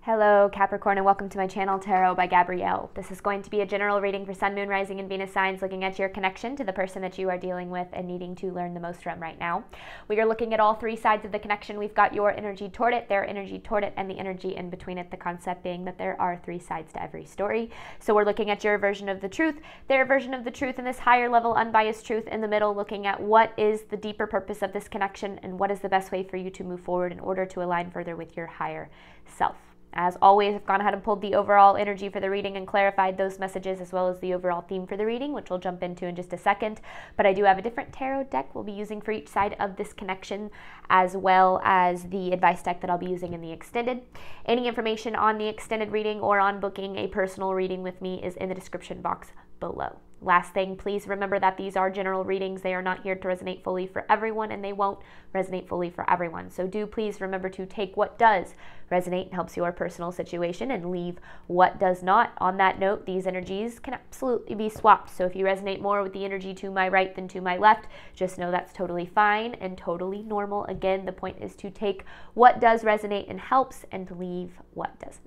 Hello Capricorn, and welcome to my channel Tarot by Gabrielle. This is going to be a general reading for Sun, Moon, Rising, and Venus signs, looking at your connection to the person that you are dealing with and needing to learn the most from right now. We are looking at all three sides of the connection. We've got your energy toward it, their energy toward it, and the energy in between it, the concept being that there are three sides to every story. So we're looking at your version of the truth, their version of the truth, and this higher level unbiased truth in the middle, looking at what is the deeper purpose of this connection and what is the best way for you to move forward in order to align further with your higher self. As always, I've gone ahead and pulled the overall energy for the reading and clarified those messages, as well as the overall theme for the reading, which we'll jump into in just a second. But I do have a different tarot deck we'll be using for each side of this connection, as well as the advice deck that I'll be using in the extended. Any information on the extended reading or on booking a personal reading with me is in the description box below. Last thing, please remember that these are general readings. They are not here to resonate fully for everyone, and they won't resonate fully for everyone. So do please remember to take what does resonate and helps your personal situation and leave what does not. On that note, these energies can absolutely be swapped. So if you resonate more with the energy to my right than to my left, just know that's totally fine and totally normal. Again, the point is to take what does resonate and helps and leave what doesn't.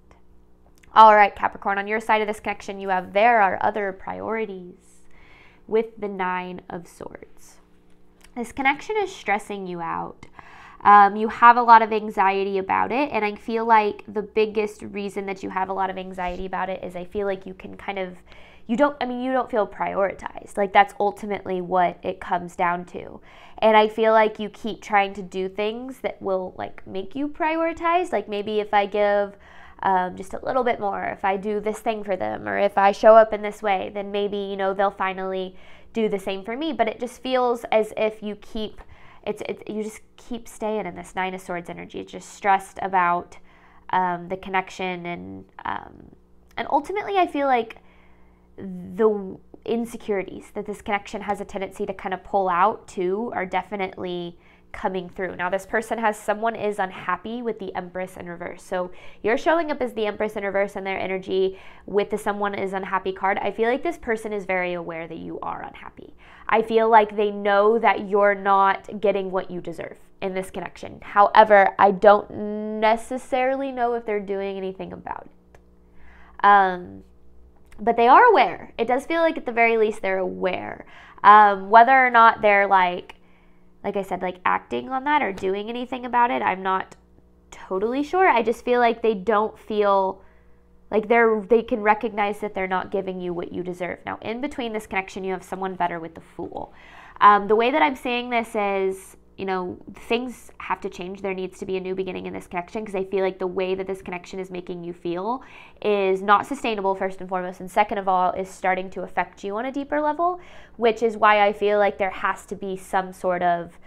All right, Capricorn, on your side of this connection, you have there are other priorities with the Nine of Swords. This connection is stressing you out. You have a lot of anxiety about it, and I feel like the biggest reason that you have a lot of anxiety about it is I feel like you can kind of, you don't feel prioritized. Like that's ultimately what it comes down to. And I feel like you keep trying to do things that will like make you prioritize. Like maybe if I give just a little bit more, if I do this thing for them, or if I show up in this way, then maybe, you know, they'll finally do the same for me. But it just feels as if you keep, you just keep staying in this Nine of Swords energy. It's just stressed about the connection, and ultimately I feel like the insecurities that this connection has a tendency to kind of pull out too are definitely coming through. Now this person someone is unhappy with the Empress in reverse. So you're showing up as the Empress in reverse in their energy with the someone is unhappy card. I feel like this person is very aware that you are unhappy. I feel like they know that you're not getting what you deserve in this connection. However, I don't necessarily know if they're doing anything about it. But they are aware. It does feel like at the very least they're aware. Whether or not they're like I said, like acting on that or doing anything about it, I'm not totally sure. I just feel like they don't feel like they can recognize that they're not giving you what you deserve. Now, in between this connection, you have someone better with the Fool. The way that I'm seeing this is, you know, things have to change. There needs to be a new beginning in this connection, because I feel like the way that this connection is making you feel is not sustainable, first and foremost, and second of all is starting to affect you on a deeper level, which is why I feel like there has to be some sort of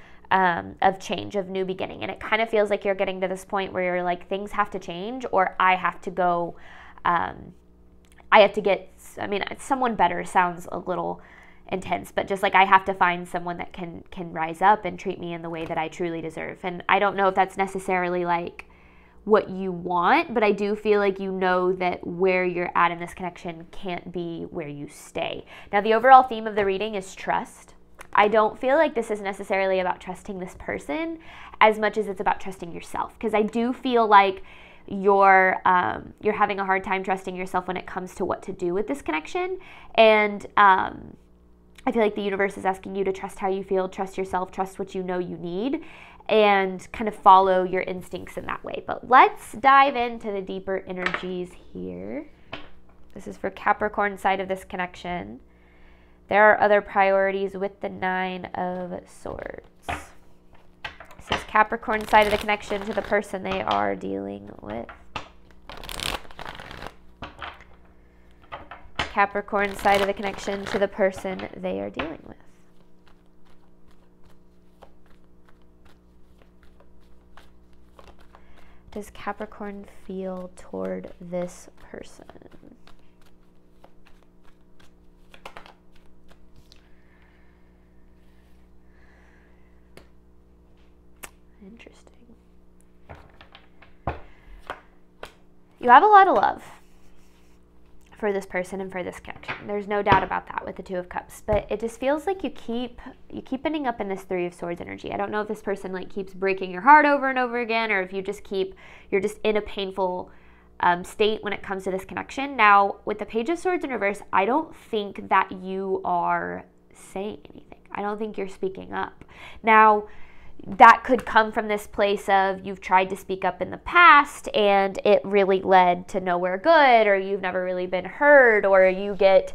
change, of new beginning. And it kind of feels like you're getting to this point where you're like, things have to change, or I have to go, someone better sounds a little intense, but just like I have to find someone that can rise up and treat me in the way that I truly deserve. And I don't know if that's necessarily like what you want, but I do feel like you know that where you're at in this connection can't be where you stay. Now, the overall theme of the reading is trust. I don't feel like this is necessarily about trusting this person as much as it's about trusting yourself, because I do feel like you're having a hard time trusting yourself when it comes to what to do with this connection. And I feel like the universe is asking you to trust how you feel, trust yourself, trust what you know you need, and kind of follow your instincts in that way. But let's dive into the deeper energies here. This is for Capricorn side of this connection. There are other priorities with the Nine of Swords. This is Capricorn side of the connection to the person they are dealing with. Capricorn side of the connection to the person they are dealing with. Does Capricorn feel toward this person? Interesting. You have a lot of love for this person and for this connection. There's no doubt about that with the Two of Cups, but it just feels like you keep ending up in this Three of Swords energy. I don't know if this person like keeps breaking your heart over and over again, or if you're just in a painful state when it comes to this connection. Now, with the Page of Swords in reverse, I don't think that you are saying anything. I don't think you're speaking up. Now, that could come from this place of you've tried to speak up in the past and it really led to nowhere good, or you've never really been heard, or you get,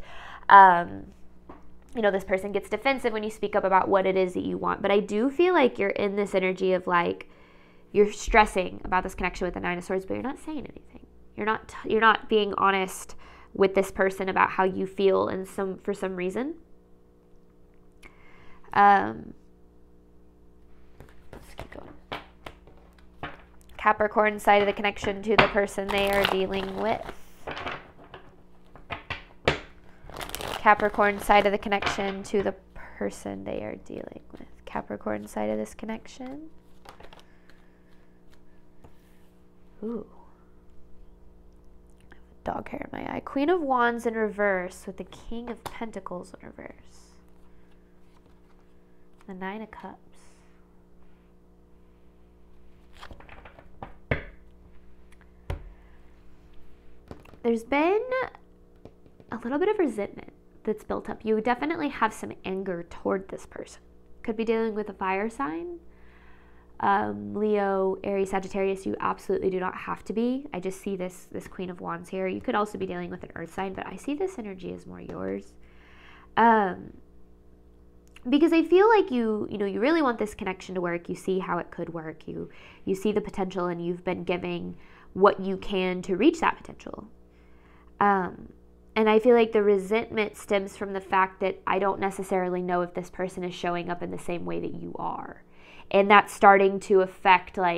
this person gets defensive when you speak up about what it is that you want. But I do feel like you're in this energy of like, you're stressing about this connection with the Nine of Swords, but you're not saying anything. You're not being honest with this person about how you feel for some reason. Let's keep going. Capricorn side of the connection to the person they are dealing with. Capricorn side of the connection to the person they are dealing with. Capricorn side of this connection. Ooh. I have a dog hair in my eye. Queen of Wands in reverse with the King of Pentacles in reverse. The Nine of Cups. There's been a little bit of resentment that's built up. You definitely have some anger toward this person. Could be dealing with a fire sign. Leo, Aries, Sagittarius, you absolutely do not have to be. I just see this Queen of Wands here. You could also be dealing with an earth sign, but I see this energy as more yours. Because I feel like you really want this connection to work. You see how it could work. You see the potential, and you've been giving what you can to reach that potential. And I feel like the resentment stems from the fact that I don't necessarily know if this person is showing up in the same way that you are. And that's starting to affect you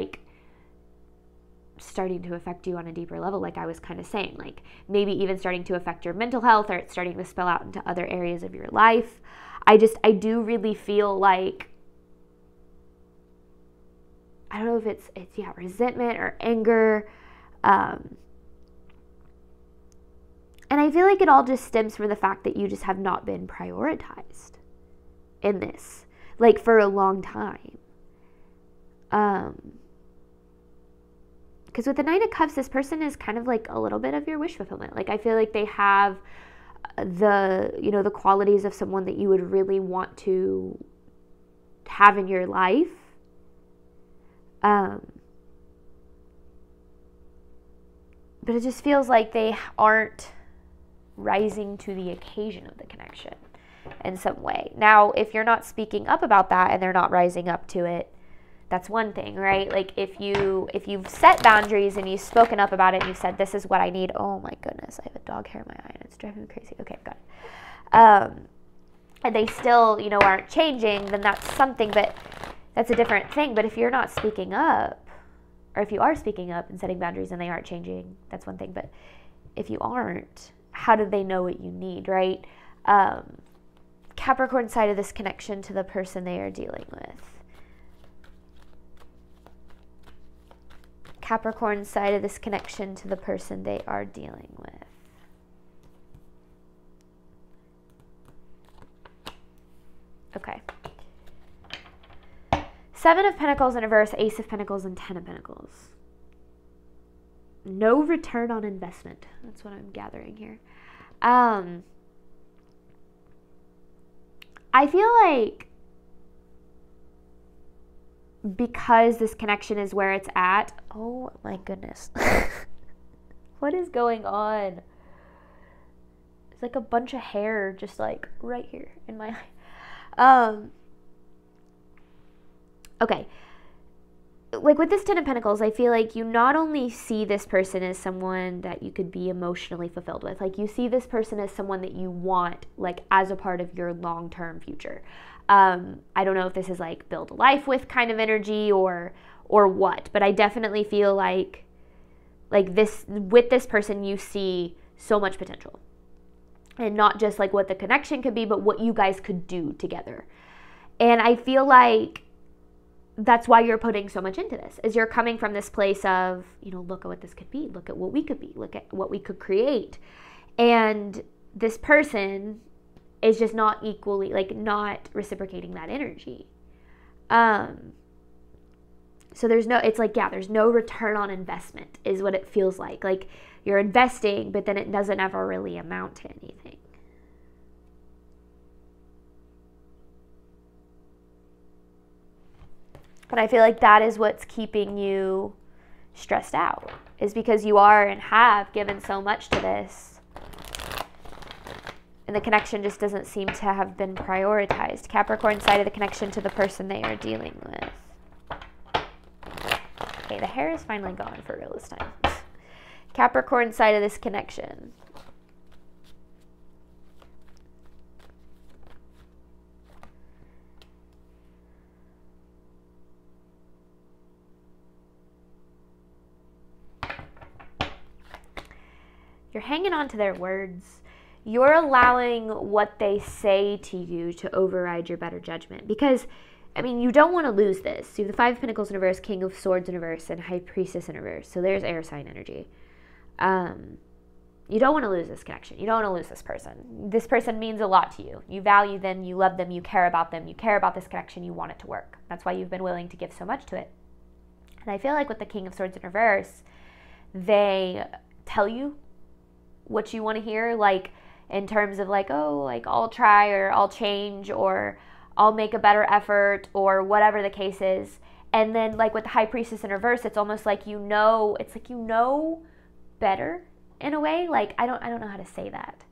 on a deeper level, like I was kind of saying, like maybe even starting to affect your mental health, or it's starting to spill out into other areas of your life. I do really feel like, I don't know if it's resentment or anger. And I feel like it all just stems from the fact that you just have not been prioritized in this, like for a long time. Because with the Nine of Cups, this person is kind of like a little bit of your wish fulfillment. Like I feel like they have the qualities of someone that you would really want to have in your life. But it just feels like they aren't rising to the occasion of the connection in some way. Now, if you're not speaking up about that and they're not rising up to it, that's one thing, right? Like if you've set boundaries and you've spoken up about it and you've said, this is what I need. Oh my goodness, I have a dog hair in my eye and it's driving me crazy. Okay, got it. And they still, aren't changing, then that's something, but that's a different thing. But if you're not speaking up, or if you are speaking up and setting boundaries and they aren't changing, that's one thing. But if you aren't, how do they know what you need, right? Capricorn side of this connection to the person they are dealing with. Capricorn side of this connection to the person they are dealing with. Okay. Seven of Pentacles in reverse, Ace of Pentacles, and Ten of Pentacles. No return on investment. That's what I'm gathering here. I feel like because this connection is where it's at. Oh my goodness. What is going on? It's like a bunch of hair just like right here in my eye. Okay. Like with this Ten of Pentacles, I feel like you not only see this person as someone that you could be emotionally fulfilled with, like you see this person as someone that you want, like as a part of your long-term future. I don't know if this is like build a life with kind of energy or what, but I definitely feel like this, with this person, you see so much potential, and not just like what the connection could be, but what you guys could do together. And I feel like that's why you're putting so much into this, is you're coming from this place of, look at what this could be. Look at what we could be. Look at what we could create. And this person is just not equally, like not reciprocating that energy. And So there's no, it's like, yeah, there's no return on investment is what it feels like. Like you're investing, but then it doesn't ever really amount to anything. But I feel like that is what's keeping you stressed out, is because you are and have given so much to this. And the connection just doesn't seem to have been prioritized. Capricorn side of the connection to the person they are dealing with. Okay, the hair is finally gone for real this time. Capricorn side of this connection. You're hanging on to their words. You're allowing what they say to you to override your better judgment. Because, I mean, you don't want to lose this. You have the Five of Pentacles in reverse, King of Swords in reverse, and High Priestess in reverse. So there's air sign energy. You don't want to lose this connection. You don't want to lose this person. This person means a lot to you. You value them, you love them, you care about them, you care about this connection, you want it to work. That's why you've been willing to give so much to it. And I feel like with the King of Swords in reverse, they tell you what you want to hear, like in terms of like, oh, like I'll try, or I'll change, or I'll make a better effort, or whatever the case is. And then like with the High Priestess in reverse, it's almost like it's like better in a way. Like I don't know how to say that.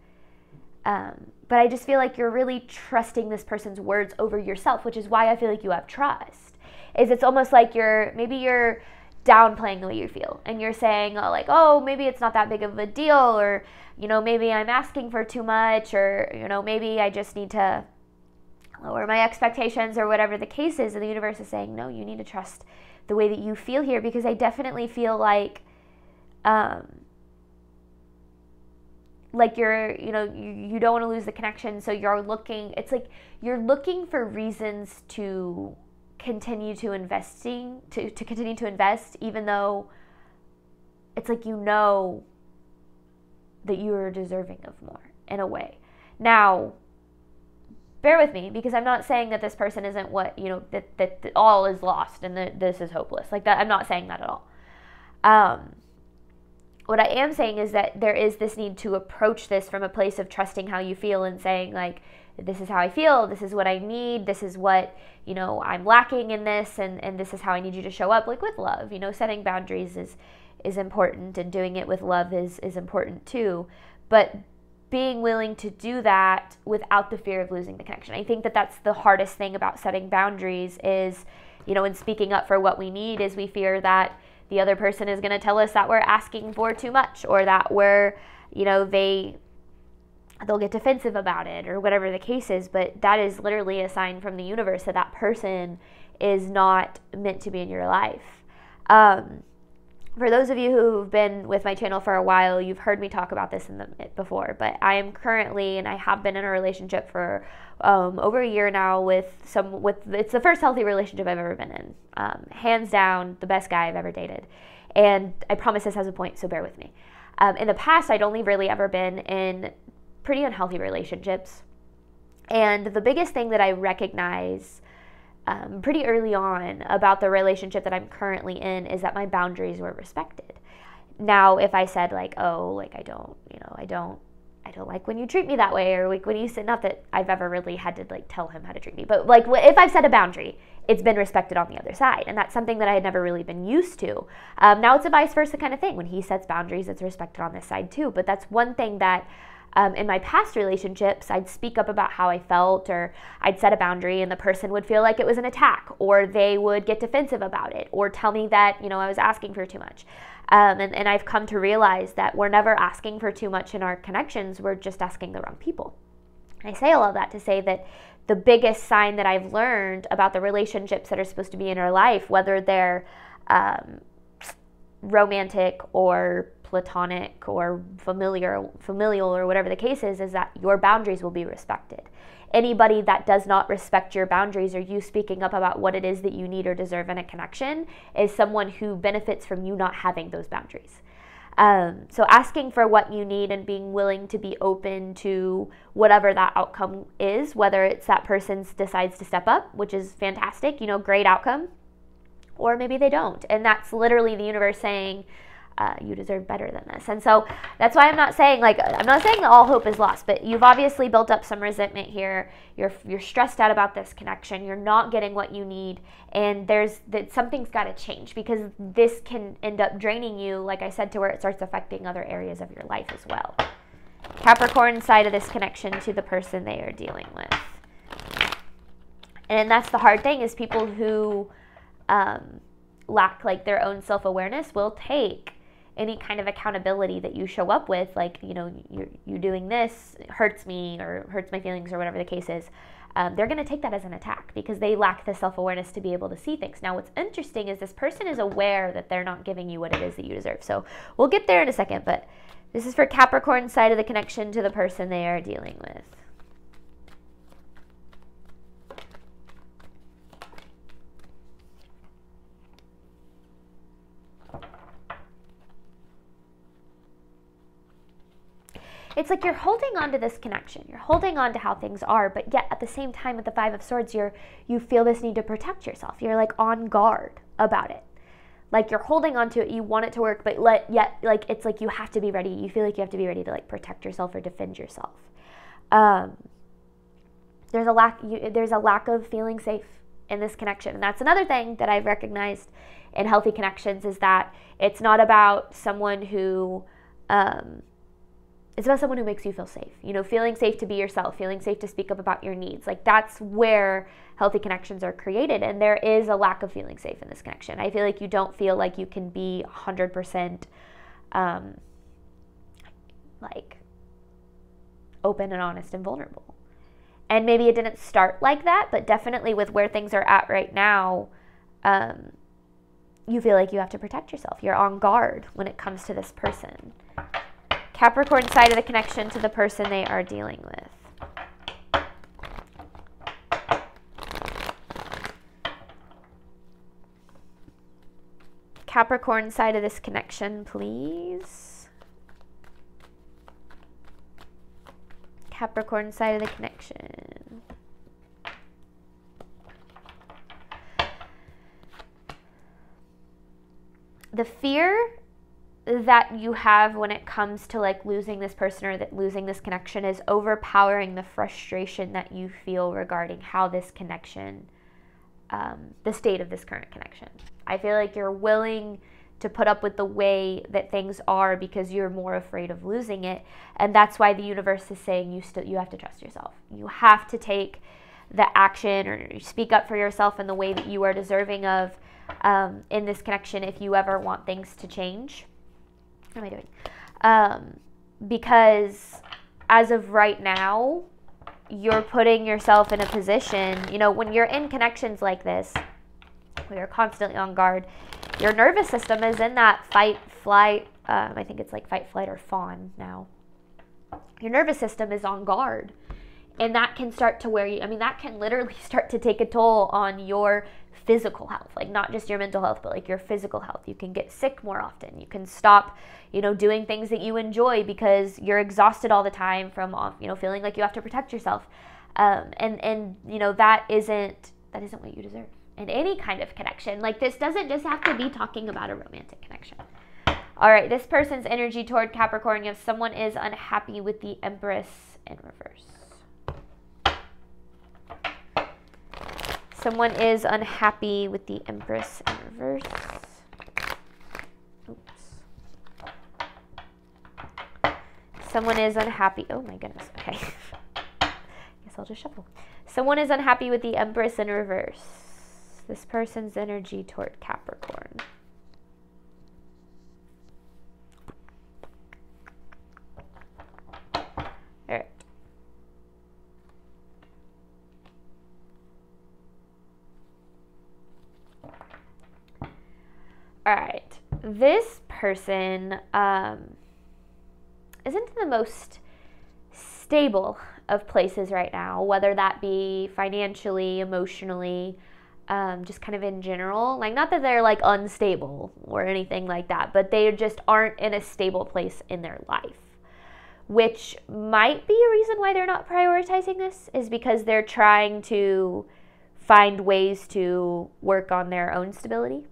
But I just feel like you're really trusting this person's words over yourself, which is why I feel like you have trust. It's almost like maybe you're downplaying the way you feel, and you're saying, oh, maybe it's not that big of a deal, or, maybe I'm asking for too much, or, maybe I just need to lower my expectations, or whatever the case is. And the universe is saying, no, you need to trust the way that you feel here, because I definitely feel like you're, you don't want to lose the connection. So it's like you're looking for reasons to continue to continue to invest, even though it's like that you are deserving of more in a way. Now, bear with me, because I'm not saying that this person isn't what, that all is lost and that this is hopeless. Like that, I'm not saying that at all. What I am saying is that there is this need to approach this from a place of trusting how you feel, and saying like, this is how I feel, this is what I need, this is what, I'm lacking in this, and this is how I need you to show up, like with love. Setting boundaries is important, and doing it with love is important too. But being willing to do that without the fear of losing the connection. I think that that's the hardest thing about setting boundaries is, and speaking up for what we need, is we fear that the other person is going to tell us that we're asking for too much, or that we're, they'll get defensive about it, or whatever the case is. But that is literally a sign from the universe that that person is not meant to be in your life. For those of you who've been with my channel for a while, you've heard me talk about this before, but I am currently, and I have been in a relationship for over a year now it's the first healthy relationship I've ever been in. Hands down, the best guy I've ever dated. And I promise this has a point, so bear with me. In the past, I'd only really ever been in pretty unhealthy relationships. And the biggest thing that I recognize pretty early on about the relationship that I'm currently in is that my boundaries were respected. Now, if I said like, oh, like I don't like when you treat me that way, or like when you say, not that I've ever really had to like tell him how to treat me, but like if I've set a boundary, it's been respected on the other side. And that's something that I had never really been used to. Now it's a vice versa kind of thing. When he sets boundaries, it's respected on this side too. But that's one thing that in my past relationships, I'd speak up about how I felt, or I'd set a boundary, and the person would feel like it was an attack, or they would get defensive about it, or tell me that, I was asking for too much. And I've come to realize that we're never asking for too much in our connections. We're just asking the wrong people. And I say all of that to say that the biggest sign that I've learned about the relationships that are supposed to be in our life, whether they're romantic or platonic or familial or whatever the case is that your boundaries will be respected. Anybody that does not respect your boundaries, or you speaking up about what it is that you need or deserve in a connection, is someone who benefits from you not having those boundaries. So asking for what you need and being willing to be open to whatever that outcome is, whether it's that person decides to step up, which is fantastic, great outcome, or maybe they don't. And that's literally the universe saying, you deserve better than this. And so that's why I'm not saying that all hope is lost, but you've obviously built up some resentment here. You're stressed out about this connection. You're not getting what you need. And something's got to change, because this can end up draining you, like I said, to where it starts affecting other areas of your life as well. Capricorn side of this connection to the person they are dealing with. And that's the hard thing, is people who lack like their own self-awareness will take any kind of accountability that you show up with, like, you know, you doing this hurts me or hurts my feelings or whatever the case is. They're going to take that as an attack because they lack the self-awareness to be able to see things. Now, what's interesting is this person is aware that they're not giving you what it is that you deserve. So we'll get there in a second, but this is for Capricorn side of the connection to the person they are dealing with. It's like you're holding on to this connection. You're holding on to how things are, but yet at the same time with the Five of Swords, you feel this need to protect yourself. You're like on guard about it. Like you're holding on to it, you want it to work, but yet like it's like you have to be ready. You feel like you have to be ready to like protect yourself or defend yourself. There's a lack of feeling safe in this connection. And that's another thing that I've recognized in healthy connections, is that it's not about someone who it's about someone who makes you feel safe. You know, feeling safe to be yourself, feeling safe to speak up about your needs. Like that's where healthy connections are created. And there is a lack of feeling safe in this connection. I feel like you don't feel like you can be 100% like open and honest and vulnerable. And maybe it didn't start like that, but definitely with where things are at right now, you feel like you have to protect yourself. You're on guard when it comes to this person. Capricorn side of the connection to the person they are dealing with. Capricorn side of this connection, please. Capricorn side of the connection. The fear that you have when it comes to like losing this person or that losing this connection is overpowering the frustration that you feel regarding how this connection, the state of this current connection. I feel like you're willing to put up with the way that things are because you're more afraid of losing it. And that's why the universe is saying you have to trust yourself. You have to take the action or speak up for yourself in the way that you are deserving of in this connection if you ever want things to change. What am I doing? Because as of right now, you're putting yourself in a position, you know, when you're in connections like this, where you're constantly on guard, your nervous system is in that fight, flight, I think it's like fight, flight, or fawn now. Your nervous system is on guard. And that can start to wear you, I mean, that can literally start to take a toll on your physical health, like not just your mental health, but like your physical health. You can get sick more often. You can stop, you know, doing things that you enjoy because you're exhausted all the time from, you know, feeling like you have to protect yourself. And you know, that isn't what you deserve in any kind of connection. Like this doesn't just have to be talking about a romantic connection. All right, this person's energy toward Capricorn, you have someone is unhappy with the Empress in reverse. Someone is unhappy with the Empress in reverse. Oops. Someone is unhappy. Oh my goodness. Okay. Guess I'll just shuffle. Someone is unhappy with the Empress in reverse. This person's energy toward Capricorn. All right. All right, this person isn't in the most stable of places right now, whether that be financially, emotionally, just kind of in general. Like, not that they're like unstable or anything like that, but they just aren't in a stable place in their life, which might be a reason why they're not prioritizing this, is because they're trying to find ways to work on their own stability.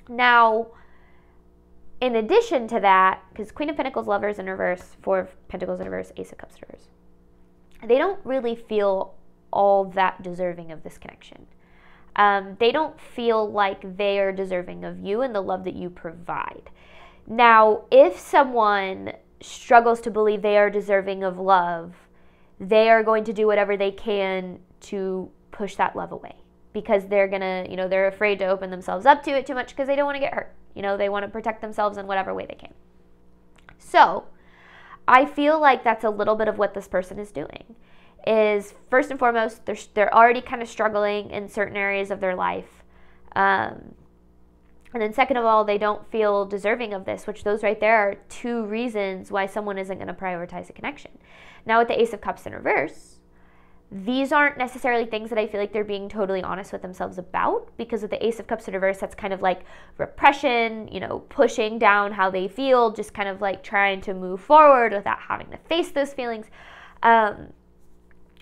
Now, in addition to that, because Queen of Pentacles, Lovers in reverse, Four of Pentacles in reverse, Ace of Cups in reverse, they don't really feel all that deserving of this connection. They don't feel like they are deserving of you and the love that you provide. Now, if someone struggles to believe they are deserving of love, they are going to do whatever they can to push that love away, because they're gonna, they're afraid to open themselves up to it too much because they don't want to get hurt. They want to protect themselves in whatever way they can. So I feel like that's a little bit of what this person is doing. Is first and foremost, they're already kind of struggling in certain areas of their life. And then second of all, they don't feel deserving of this, which those right there are two reasons why someone isn't going to prioritize a connection. Now with the Ace of Cups in reverse, these aren't necessarily things that I feel like they're being totally honest with themselves about, because with the Ace of Cups in reverse, that's kind of like repression, pushing down how they feel, just kind of like trying to move forward without having to face those feelings.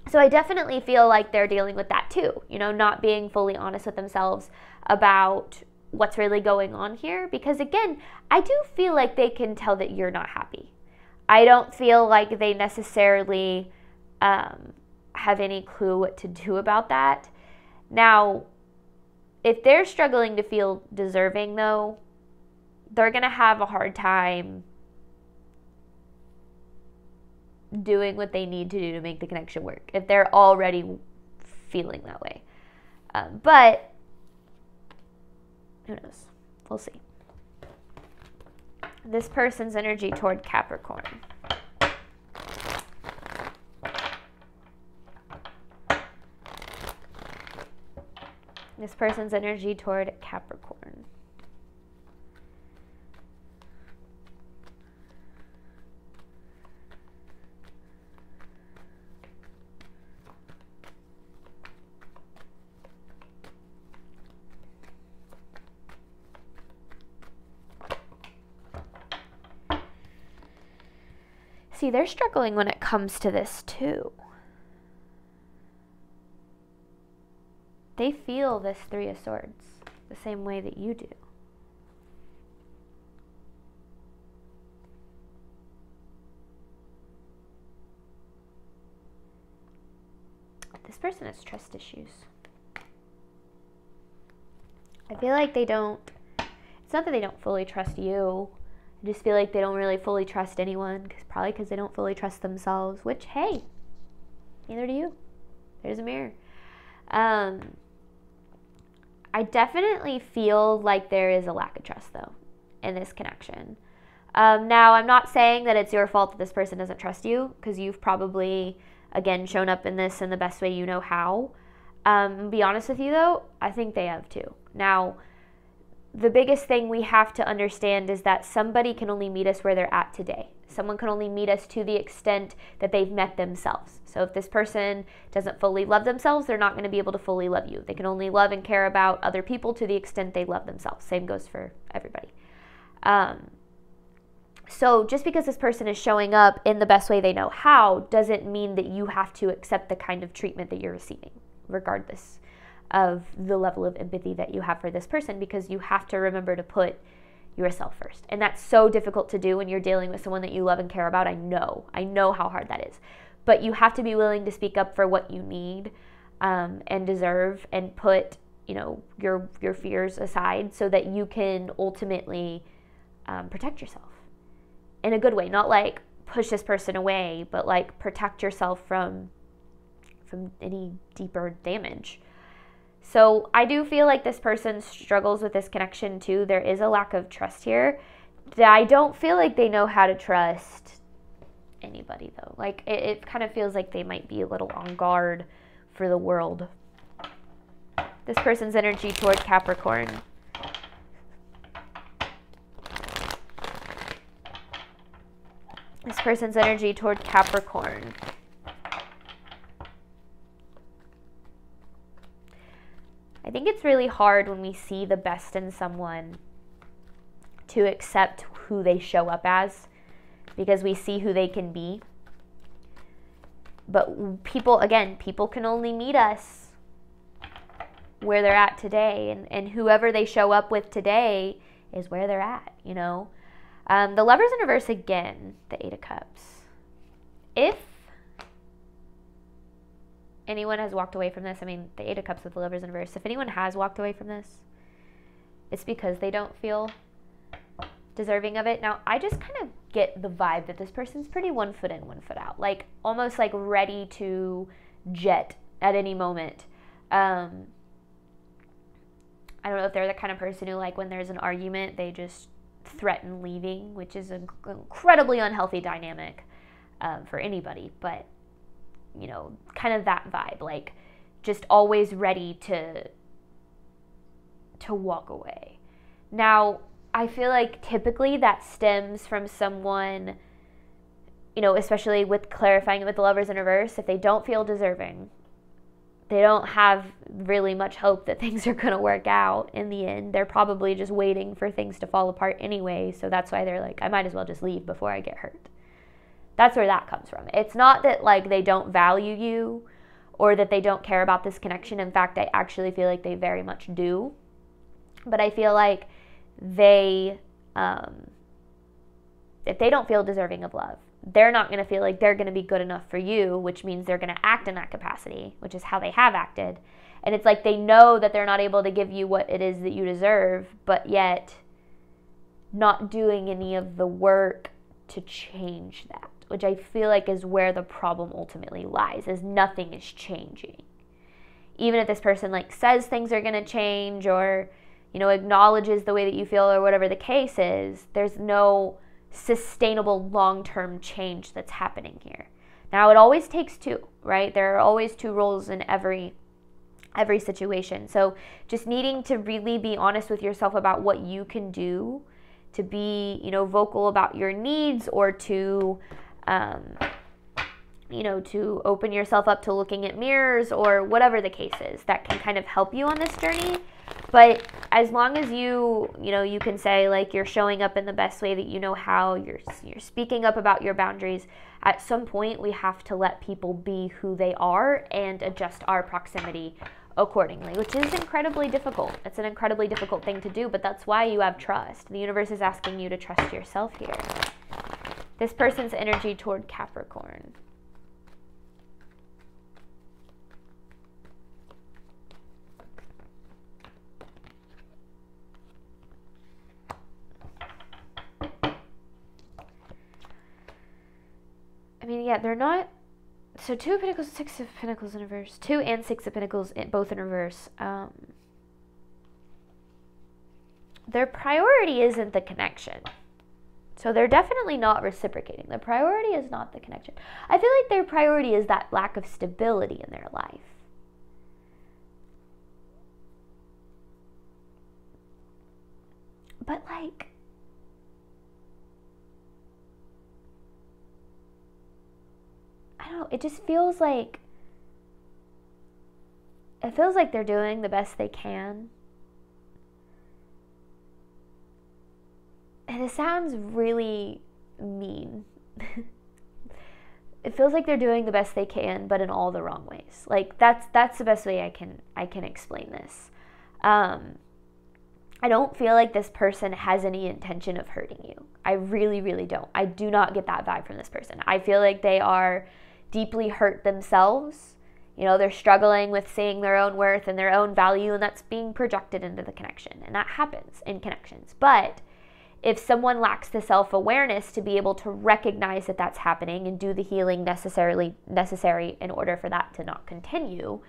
So I definitely feel like they're dealing with that too, not being fully honest with themselves about what's really going on here. Because again, I do feel like they can tell that you're not happy. I don't feel like they necessarily have any clue what to do about that. Now, if they're struggling to feel deserving though, they're going to have a hard time doing what they need to do to make the connection work if they're already feeling that way. But who knows? We'll see. This person's energy toward Capricorn. This person's energy toward Capricorn. See, they're struggling when it comes to this too. They feel this Three of Swords the same way that you do. This person has trust issues. I feel like they don't, it's not that they don't fully trust you. I just feel like they don't really fully trust anyone, probably because they don't fully trust themselves, which, hey, neither do you. There's a mirror. I definitely feel like there is a lack of trust, though, in this connection. Now, I'm not saying that it's your fault that this person doesn't trust you, because you've probably, again, shown up in this in the best way you know how. To be honest with you, though, I think they have too. Now, the biggest thing we have to understand is that somebody can only meet us where they're at today. Someone can only meet us to the extent that they've met themselves. So if this person doesn't fully love themselves, they're not going to be able to fully love you. They can only love and care about other people to the extent they love themselves. Same goes for everybody. So just because this person is showing up in the best way they know how doesn't mean that you have to accept the kind of treatment that you're receiving, regardless of the level of empathy that you have for this person, because you have to remember to put yourself first. And that's so difficult to do when you're dealing with someone that you love and care about. I know how hard that is. But you have to be willing to speak up for what you need and deserve, and put, your fears aside so that you can ultimately protect yourself in a good way. Not like push this person away, but like protect yourself from any deeper damage. So I do feel like this person struggles with this connection too. There is a lack of trust here. I don't feel like they know how to trust anybody though. Like it kind of feels like they might be a little on guard for the world. This person's energy toward Capricorn. This person's energy toward Capricorn. I think it's really hard when we see the best in someone to accept who they show up as, because we see who they can be. But people can only meet us where they're at today, and whoever they show up with today is where they're at, you know. The Lovers in reverse again, the Eight of Cups. If anyone has walked away from this, I mean, the Eight of Cups with the Lovers in reverse, if anyone has walked away from this, it's because they don't feel deserving of it. Now, I just kind of get the vibe that this person's pretty one foot in, one foot out, like almost like ready to jet at any moment. I don't know if they're the kind of person who, like, when there's an argument, they just threaten leaving, which is an incredibly unhealthy dynamic for anybody, but, you know, kind of that vibe, like just always ready to walk away. Now, I feel like typically that stems from someone, you know, especially with clarifying it with the Lovers in reverse, if they don't feel deserving, they don't have really much hope that things are going to work out in the end. They're probably just waiting for things to fall apart anyway, so that's why they're like, I might as well just leave before I get hurt. That's where that comes from. It's not that, like, they don't value you or that they don't care about this connection. In fact, I actually feel like they very much do. But I feel like they, if they don't feel deserving of love, they're not going to feel like they're going to be good enough for you, which means they're going to act in that capacity, which is how they have acted. And it's like they know that they're not able to give you what it is that you deserve, but yet not doing any of the work to change that, which I feel like is where the problem ultimately lies, is nothing is changing. Even if this person, like, says things are going to change or, you know, acknowledges the way that you feel or whatever the case is, there's no sustainable long-term change that's happening here. Now, it always takes two, right? There are always two roles in every situation. So just needing to really be honest with yourself about what you can do to be, you know, vocal about your needs, or to, you know, to open yourself up to looking at mirrors or whatever the case is that can kind of help you on this journey. But as long as you know, you can say, like, you're showing up in the best way that you know how, you're speaking up about your boundaries, at some point we have to let people be who they are and adjust our proximity accordingly, which is incredibly difficult. It's an incredibly difficult thing to do, but that's why you have trust. The universe is asking you to trust yourself here. This person's energy toward Capricorn. I mean, yeah, they're not. So 2 of Pentacles, 6 of Pentacles in reverse. 2 and 6 of Pentacles, both in reverse. Their priority isn't the connection. So they're definitely not reciprocating. The priority is not the connection. I feel like their priority is that lack of stability in their life. But, like, I don't know, it just feels like, they're doing the best they can. And it sounds really mean. It feels like they're doing the best they can, but in all the wrong ways. Like, that's the best way I can explain this. I don't feel like this person has any intention of hurting you. I really, really don't. I do not get that vibe from this person. I feel like they are deeply hurt themselves. You know, they're struggling with seeing their own worth and their own value, and that's being projected into the connection. And that happens in connections. But if someone lacks the self-awareness to be able to recognize that that's happening and do the healing necessary in order for that to not continue,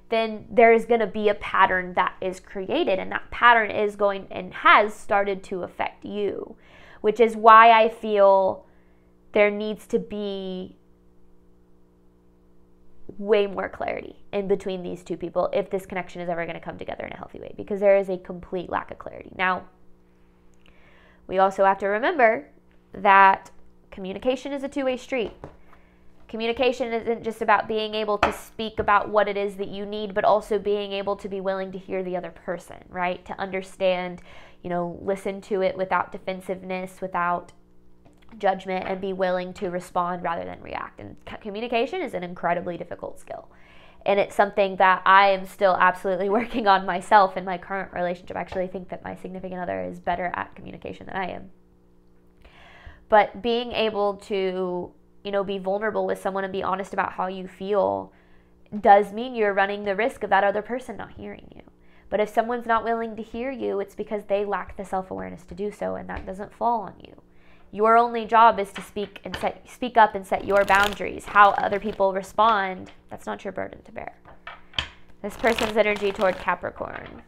then there's going to be a pattern that is created, and that pattern is going and has started to affect you, which is why I feel there needs to be way more clarity in between these two people if this connection is ever going to come together in a healthy way, because there is a complete lack of clarity. Now, we also have to remember that communication is a two-way street. Communication isn't just about being able to speak about what it is that you need, but also being able to be willing to hear the other person, right? To understand, you know, listen to it without defensiveness, without judgment, and be willing to respond rather than react. And communication is an incredibly difficult skill. And it's something that I am still absolutely working on myself in my current relationship. I actually think that my significant other is better at communication than I am. But being able to, you know, be vulnerable with someone and be honest about how you feel does mean you're running the risk of that other person not hearing you. But if someone's not willing to hear you, it's because they lack the self-awareness to do so, and that doesn't fall on you. Your only job is to speak up and set your boundaries. How other people respond, that's not your burden to bear. This person's energy toward Capricorn.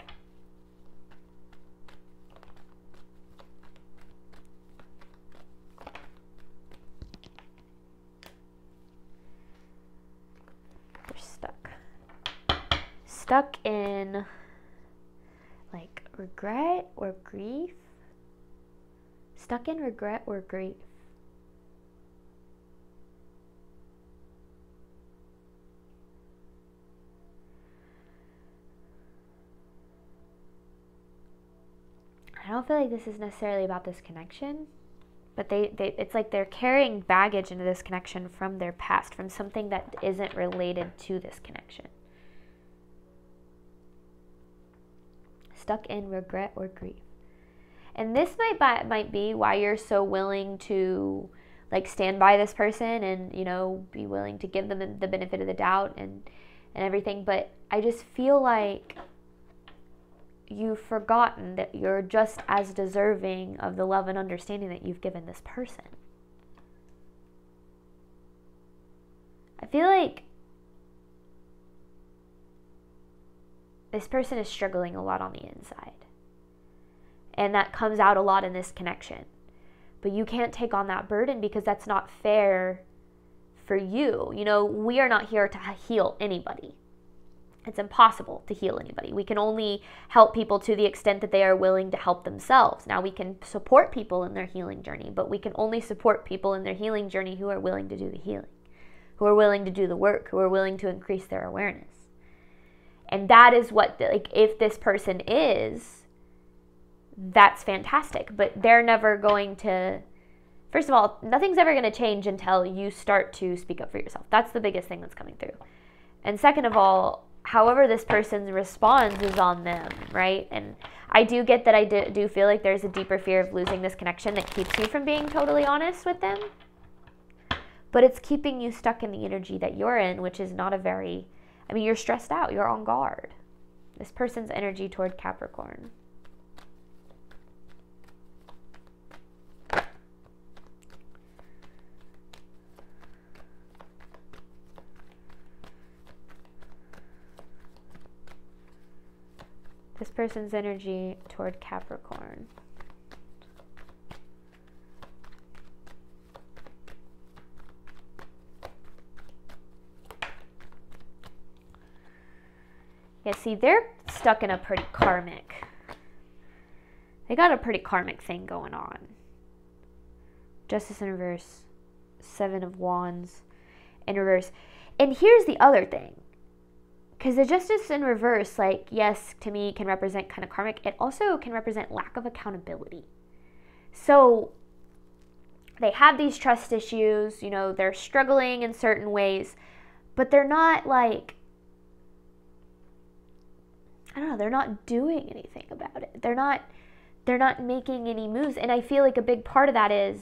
Stuck in like regret or grief. Stuck in regret or grief. I don't feel like this is necessarily about this connection, but it's like they're carrying baggage into this connection from their past, from something that isn't related to this connection. Stuck in regret or grief. And this might be why you're so willing to like stand by this person and, you know, be willing to give them the benefit of the doubt and everything. But I just feel like you've forgotten that you're just as deserving of the love and understanding that you've given this person. I feel like this person is struggling a lot on the inside. And that comes out a lot in this connection. But you can't take on that burden because that's not fair for you. You know, we are not here to heal anybody. It's impossible to heal anybody. We can only help people to the extent that they are willing to help themselves. Now, we can support people in their healing journey, but we can only support people in their healing journey who are willing to do the healing, who are willing to do the work, who are willing to increase their awareness. And that is what, like, if this person is, that's fantastic. But they're never going to, first of all, nothing's ever going to change until you start to speak up for yourself. That's the biggest thing that's coming through. And second of all, however this person responds is on them, right? And I do get that I do feel like there's a deeper fear of losing this connection that keeps you from being totally honest with them. But it's keeping you stuck in the energy that you're in, which is not a very, I mean, you're stressed out. You're on guard. This person's energy toward Capricorn. This person's energy toward Capricorn. Yeah, see, they're stuck in a pretty karmic. They got a pretty karmic thing going on. Justice in reverse. 7 of Wands in reverse. And here's the other thing. Because the Justice in reverse, like, yes, to me, can represent kind of karmic. It also can represent lack of accountability. So they have these trust issues, you know, they're struggling in certain ways, but they're not like, I don't know, they're not doing anything about it. They're not making any moves. And I feel like a big part of that is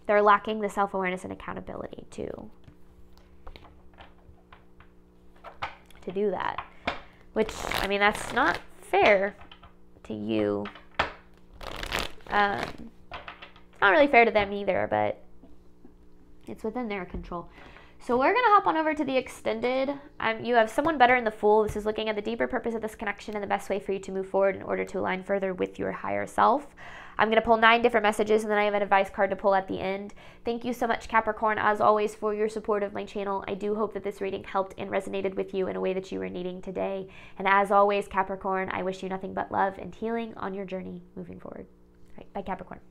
they're lacking the self-awareness and accountability to do that, which, I mean, that's not fair to you. Not really fair to them either, but it's within their control. So we're going to hop on over to the extended. You have someone better in the Fool. This is looking at the deeper purpose of this connection and the best way for you to move forward in order to align further with your higher self. I'm going to pull 9 different messages, and then I have an advice card to pull at the end. Thank you so much, Capricorn, as always, for your support of my channel. I do hope that this reading helped and resonated with you in a way that you were needing today. And as always, Capricorn, I wish you nothing but love and healing on your journey moving forward. All right, bye, Capricorn.